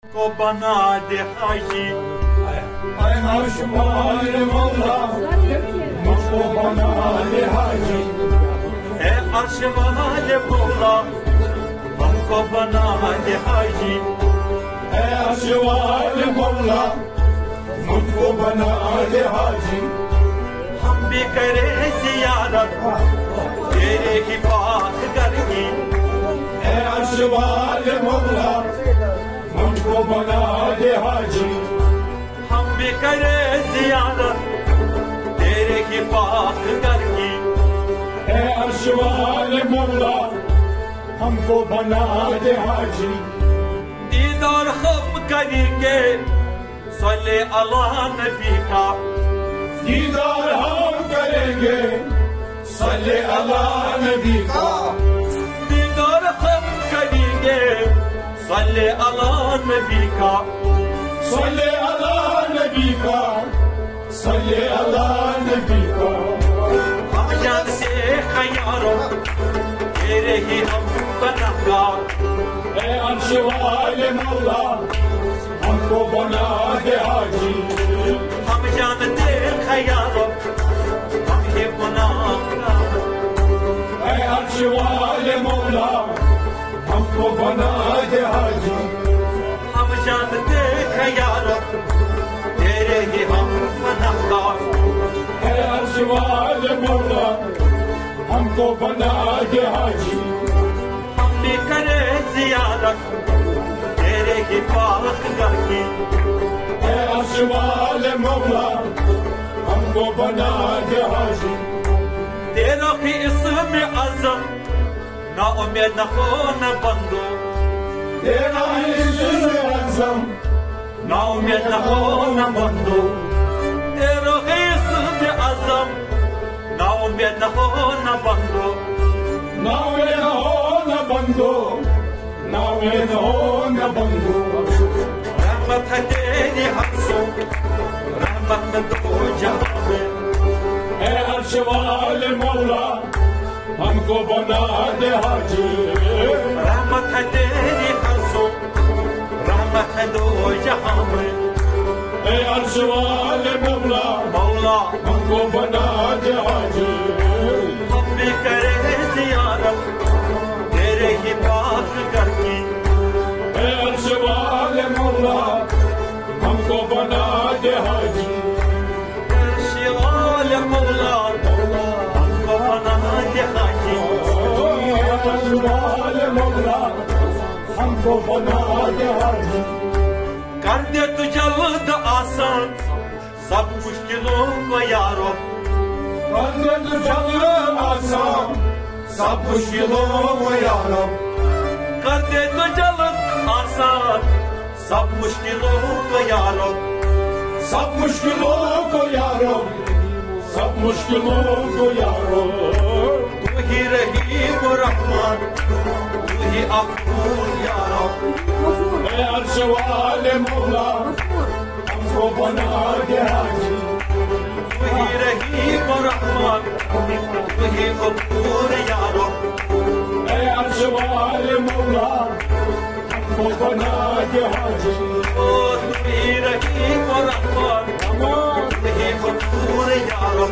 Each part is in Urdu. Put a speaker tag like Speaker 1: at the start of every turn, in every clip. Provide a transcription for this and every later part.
Speaker 1: کو بنا دے حاجی،
Speaker 2: اے عرش والے مولا مجھ کو بنا دے حاجی،
Speaker 1: اے عرش والے مولا ہم کو بنا دے حاجی،
Speaker 2: اے عرش والے مولا مجھ کو بنا دے حاجی،
Speaker 1: ہم بھی کرے زیارت تیرے ہی پاک گھر کی،
Speaker 2: اے عرش والے مولا مجھ کو بنا دے حاجی،
Speaker 1: ہم بھی کرے زیارت تیرے ہی پاک گھر کی،
Speaker 2: اے عرش والے مولا ہم کو بنا دے حاجی،
Speaker 1: دیدار ہم کریں گے صلی اللہ نبی کا،
Speaker 2: دیدار ہم کریں گے صلی اللہ نبی کا،
Speaker 1: دیدار ہم کریں گے صلی اللہ نبی کا،
Speaker 2: صلی اللہ نبی کا، صلی اللہ نبی کا،
Speaker 1: ہم جانتے ہیں یارو تیرے ہی ہم بنگار،
Speaker 2: اے عرش والے مولا ہم کو بنا دے حاجی،
Speaker 1: ہم جانتے ہیں یارو ہم ہی بنگار،
Speaker 2: اے عرش والے مولا ہم کو بنا دے حاجی،
Speaker 1: ہم جانتے ہیں یارو تیرے ہی ہم بنگار،
Speaker 2: اے عرش والے مولا ہم کو بنا دے حاجی،
Speaker 1: ہم بھی کرے زیارت تیرے ہی پاک گھر کی،
Speaker 2: اے عرش والے مولا ہم کو بنا دے حاجی،
Speaker 1: تیرا ہی اسم اعظم نا امید نہ ہو نہ بندو،
Speaker 2: تیرا اسم اعظم
Speaker 1: نا امید نہ ہو نہ بندو، تیرا ہی اسم اعظم نا امید نہ ہو نہ بندو،
Speaker 2: ناوے نہ ہو نہ بندو، ناوے نہ ہو نہ بندو،
Speaker 1: رحمت ہے تیری ہر سو، رحمت میں دو جہاں میں،
Speaker 2: اے عرش والے مولا ہم کو بنا دے حاجی،
Speaker 1: رحمت ہے تیری ہر سو، رحمت ہے دو جہاں میں،
Speaker 2: اے عرش والے مولا
Speaker 1: مولا
Speaker 2: ہم کو بنا دے حاجی،
Speaker 1: ہم بھی کرے زیارت تیرے ہی پاک گھر کی،
Speaker 2: اے عرش والے مولا ہم کو بنا دے حاجی،
Speaker 1: عرش والے مولا ہم کو بنا دے حاجی،
Speaker 2: اے عرش والے مولا ہم کو بنا دے حاجی،
Speaker 1: کر دے تو جلد آسان سب مشکلوں کو یارو،
Speaker 2: کر دے تو جلد آسان سب مشکلوں کو یارو،
Speaker 1: کر دے تو جلد آسان سب مشکلوں کو یارو،
Speaker 2: سب مشکلوں کو یارو، سب مشکلوں کو یارو،
Speaker 1: تو ہی رحیم و رحمان تو ہی غفور یارو،
Speaker 2: اے عرش والے مولا ہم کو بنا دے حاجی،
Speaker 1: تو ہی رحیم و رحمان تو ہی غفور یارو،
Speaker 2: اے عرش والے مولا ہم کو بنا دے حاجی،
Speaker 1: او تو ہی رحیم و رحمان تو ہی غفور یارو،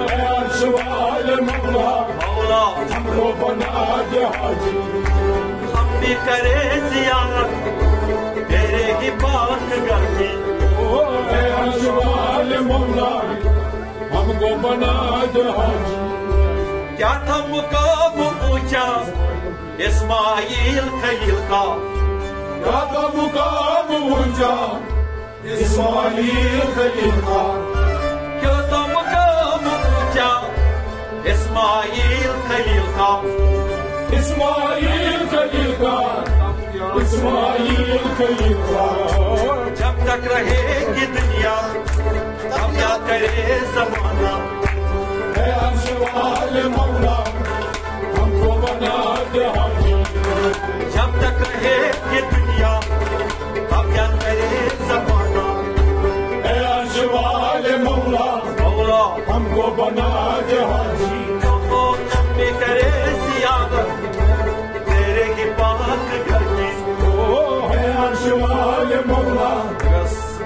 Speaker 2: اے عرش والے مولا
Speaker 1: مولا
Speaker 2: ہم کو بنا دے حاجی،
Speaker 1: ہم بھی کرے زیارت تیرے ہی پاک گھر کی،
Speaker 2: اے عرش والے مولا ہم کو بنا دے حاجی،
Speaker 1: کیا تھا مقام اونچا اسماعیل خلیل کا،
Speaker 2: کیا تھا مقام اونچا اسماعیل خلیل کا،
Speaker 1: کیا تھا مقام اونچا اسماعیل خلیل کا،
Speaker 2: اسماعیل خلیل کا، اسماعیل خلیل کا،
Speaker 1: جب تک رہے گی دنیا تب کیا کرے زمانہ،
Speaker 2: اے عرش والے مولا ہم کو بنا دے حاجی،
Speaker 1: جب تک رہے گی دنیا تب کیا کرے زمانہ،
Speaker 2: اے عرش والے مولا
Speaker 1: مولا
Speaker 2: ہم کو بنا دے حاجی،
Speaker 1: تو ہم بھی کرے زیارت تیرے ہی پاک گھر کی،
Speaker 2: اے عرش والے مولا